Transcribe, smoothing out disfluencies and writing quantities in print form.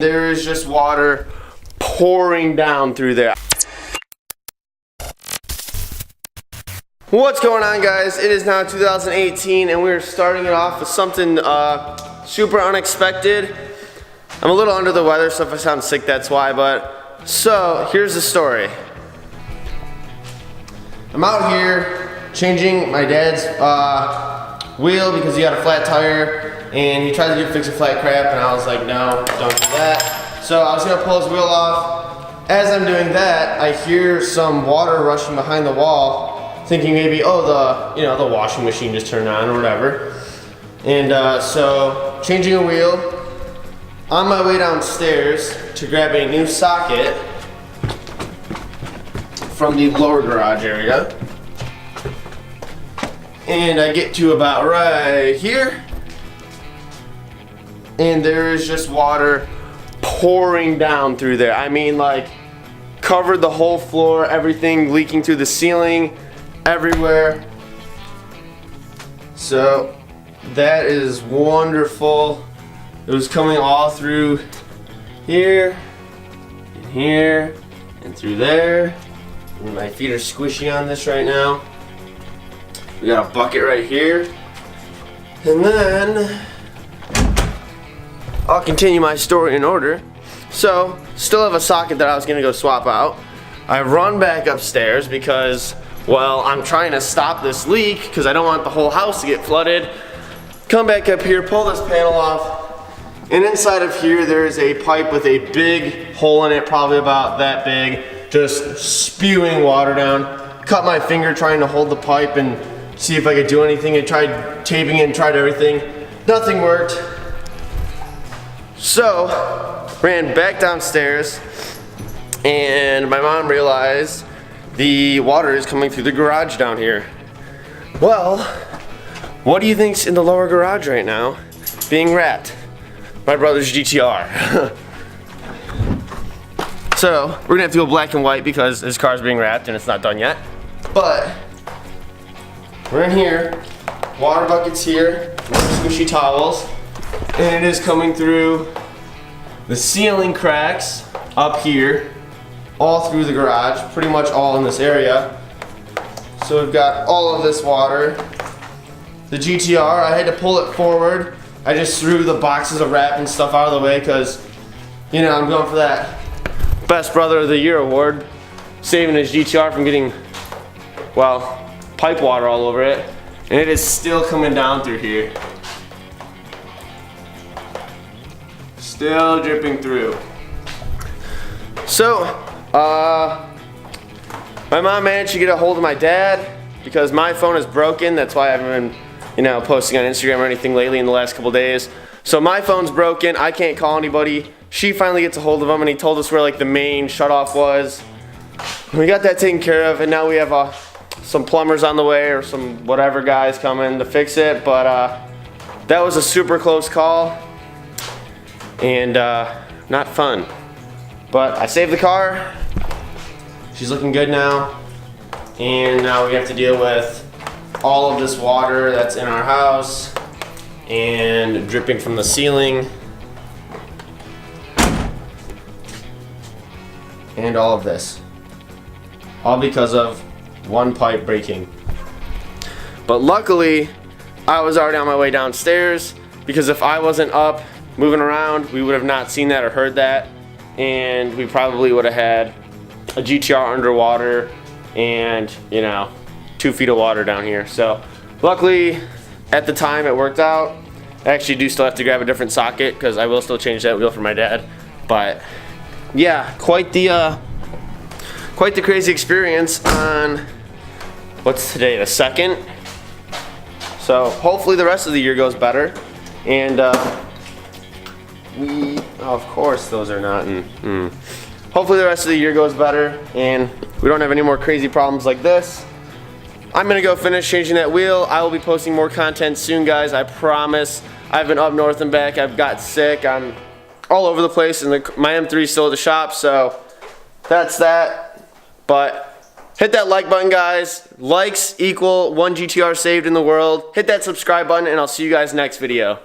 There is just water pouring down through there. What's going on, guys? It is now 2018 and we're starting it off with something super unexpected. I'm a little under the weather, so if I sound sick, that's why. But so here's the story. I'm out here changing my dad's wheel because he had a flat tire and he tried to fix a flat crap, and I was like, no, don't do that. So I was gonna pull his wheel off. As I'm doing that, I hear some water rushing behind the wall, thinking maybe, oh, the washing machine just turned on or whatever. And so changing a wheel, on my way downstairs to grab a new socket from the lower garage area. And I get to about right here, and there is just water pouring down through there. I mean, like, covered the whole floor, everything leaking through the ceiling, everywhere. So that is wonderful. It was coming all through here, and here, and through there. And my feet are squishy on this right now. We got a bucket right here. And then I'll continue my story in order. So, still have a socket that I was gonna go swap out. I run back upstairs because, well, I'm trying to stop this leak because I don't want the whole house to get flooded. Come back up here, pull this panel off, and inside of here there is a pipe with a big hole in it, probably about that big, just spewing water down. Cut my finger trying to hold the pipe and see if I could do anything. I tried taping it and tried everything. Nothing worked. So, ran back downstairs, and my mom realized the water is coming through the garage down here. Well, what do you think's in the lower garage right now? Being wrapped. My brother's GTR. So, we're gonna have to go black and white because his car's being wrapped and it's not done yet. But we're in here, water buckets here, squishy towels, and it is coming through the ceiling cracks up here, all through the garage, pretty much all in this area. So we've got all of this water. The GTR, I had to pull it forward. I just threw the boxes of wrap and stuff out of the way because, you know, I'm going for that Best Brother of the Year award, saving his GTR from getting, well, pipe water all over it, and it is still coming down through here. Still dripping through. So, my mom managed to get a hold of my dad because my phone is broken. That's why I haven't been, posting on Instagram or anything lately in the last couple days. So my phone's broken. I can't call anybody. She finally gets a hold of him, and he told us where like the main shutoff was. We got that taken care of, and now we have some plumbers on the way or some whatever guys coming to fix it. But that was a super close call and not fun. But I saved the car. She's looking good now. And now we have to deal with all of this water that's in our house and dripping from the ceiling. And all of this. All because of one pipe breaking. But luckily, I was already on my way downstairs because if I wasn't up moving around, we would have not seen that or heard that, and we probably would have had a GTR underwater and 2 feet of water down here. So luckily at the time it worked out. I actually do still have to grab a different socket because I will still change that wheel for my dad. But yeah, quite the crazy experience on, what's today, the 2nd? So hopefully the rest of the year goes better. And of course those are not in. Hopefully the rest of the year goes better and we don't have any more crazy problems like this. I'm gonna go finish changing that wheel. I will be posting more content soon, guys, I promise. I've been up north and back. I've got sick. I'm all over the place, and my M3 is still at the shop, so that's that. But hit that like button, guys. Likes equal 1 GTR saved in the world. Hit that subscribe button, and I'll see you guys next video.